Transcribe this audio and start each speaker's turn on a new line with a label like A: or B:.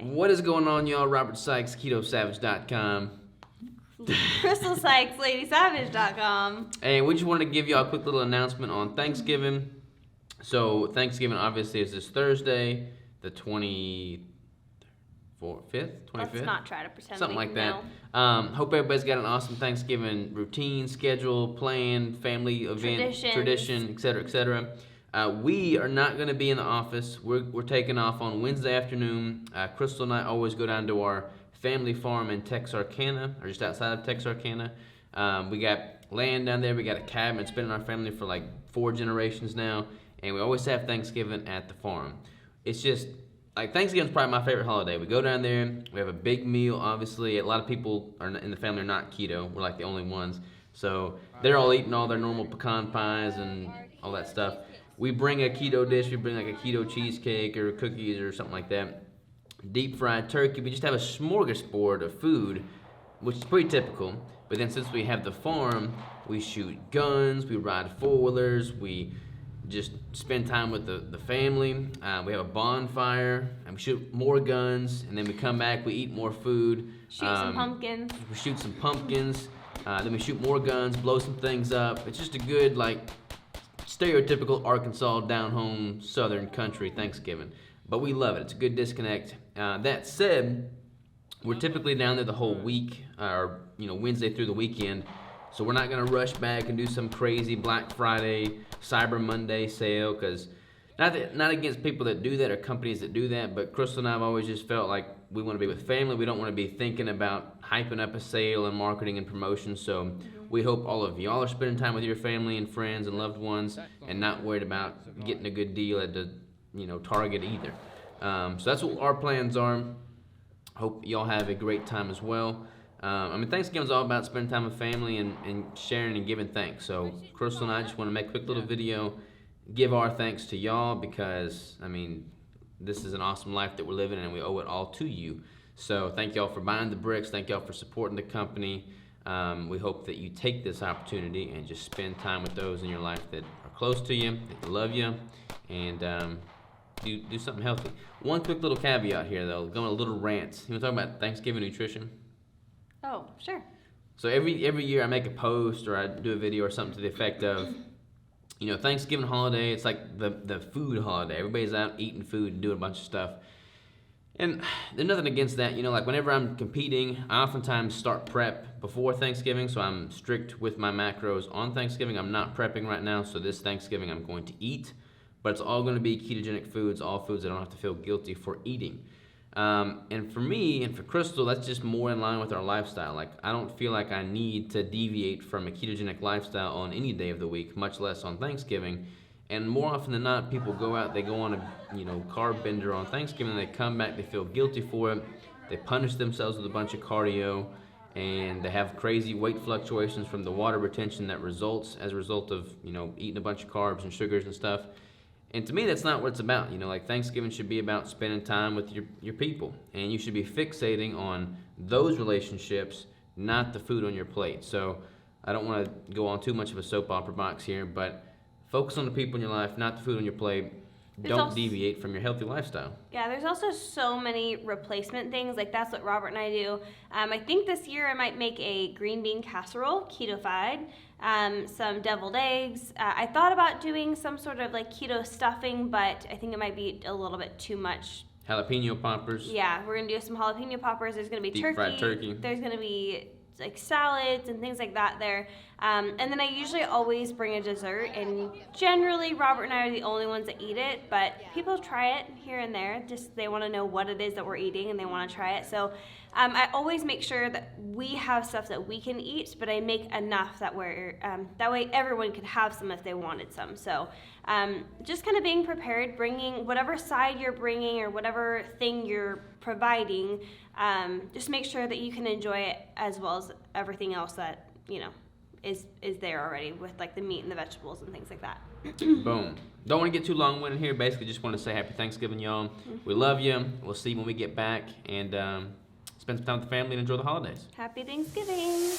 A: What is going on, y'all? Robert Sykes, KetoSavage.com.
B: Crystal Sykes, LadySavage.com.
A: And we just wanted to give y'all a quick little announcement on Thanksgiving. So Thanksgiving obviously is this Thursday, the 25th? 25th?
B: Let's not try to pretend
A: something like that.
B: know.
A: Hope everybody's got an awesome Thanksgiving routine, schedule, plan, family event, tradition, etc., etc. We are not going to be in the office. We're taking off on Wednesday afternoon. Crystal and I always go down to our family farm in Texarkana, or just outside of Texarkana. We got land down there. We got a cabin. It's been in our family for like 4 generations now, and we always have Thanksgiving at the farm. It's just like Thanksgiving's probably my favorite holiday. We go down there. We have a big meal. Obviously, a lot of people in the family are not keto. We're like the only ones, so they're all eating all their normal pecan pies and all that stuff. We bring a keto dish. We bring like a keto cheesecake or cookies or something like that. Deep fried turkey. We just have a smorgasbord of food, which is pretty typical. But then since we have the farm, we shoot guns, we ride four-wheelers, we just spend time with the family. We have a bonfire, and we shoot more guns, and then we come back, we eat more food.
B: Shoot some pumpkins.
A: We shoot some pumpkins, then we shoot more guns, blow some things up. It's just a good, like, stereotypical Arkansas down-home southern country Thanksgiving. But we love it. It's a good disconnect. That said, we're typically down there the whole week, or Wednesday through the weekend. So we're not going to rush back and do some crazy Black Friday, Cyber Monday sale, because not against people that do that or companies that do that, but Crystal and I have always just felt like we want to be with family. We don't want to be thinking about hyping up a sale and marketing and promotion. So we hope all of y'all are spending time with your family and friends and loved ones and not worried about getting a good deal at the Target either. So that's what our plans are. Hope y'all have a great time as well. Thanksgiving is all about spending time with family and sharing and giving thanks. So Crystal and I just want to make a quick little video, give our thanks to y'all because, this is an awesome life that we're living and we owe it all to you. So thank y'all for buying the bricks. Thank y'all for supporting the company. We hope that you take this opportunity and just spend time with those in your life that are close to you, that love you, and do something healthy. One quick little caveat here, though, going a little rant. You want to talk about Thanksgiving nutrition?
B: Oh, sure.
A: So every year I make a post or I do a video or something to the effect of, Thanksgiving holiday, it's like the food holiday. Everybody's out eating food and doing a bunch of stuff. And there's nothing against that. Like whenever I'm competing, I oftentimes start prep before Thanksgiving, so I'm strict with my macros on Thanksgiving. I'm not prepping right now, so this Thanksgiving I'm going to eat. But it's all going to be ketogenic foods, all foods I don't have to feel guilty for eating. And for me and for Crystal, that's just more in line with our lifestyle. Like, I don't feel like I need to deviate from a ketogenic lifestyle on any day of the week, much less on Thanksgiving. And more often than not, people go out, they go on a carb bender on Thanksgiving, they come back, they feel guilty for it, they punish themselves with a bunch of cardio, and they have crazy weight fluctuations from the water retention that results as a result of eating a bunch of carbs and sugars and stuff. And to me, that's not what it's about. Thanksgiving should be about spending time with your people. And you should be fixating on those relationships, not the food on your plate. So I don't want to go on too much of a soap opera box here, but focus on the people in your life, not the food on your plate. Don't deviate from your healthy lifestyle.
B: Yeah, there's also so many replacement things. Like, that's what Robert and I do. I think this year I might make a green bean casserole, keto-fied, some deviled eggs. I thought about doing some sort of like keto stuffing, but I think it might be a little bit too much.
A: Jalapeno poppers.
B: Yeah, we're going to do some jalapeno poppers. There's going to be
A: deep fried turkey.
B: There's going to be like salads and things like that there. And then I usually always bring a dessert, and generally Robert and I are the only ones that eat it, but people try it here and there. Just they want to know what it is that we're eating and they want to try it. So I always make sure that we have stuff that we can eat, but I make enough that that way everyone could have some if they wanted some. So just kind of being prepared, bringing whatever side you're bringing or whatever thing you're providing, just make sure that you can enjoy it as well as everything else that is there already with like the meat and the vegetables and things like that.
A: Boom. Don't want to get too long-winded here. Basically, just want to say happy Thanksgiving, y'all. We love you. We'll see you when we get back, and spend some time with the family and enjoy the holidays.
B: Happy Thanksgiving.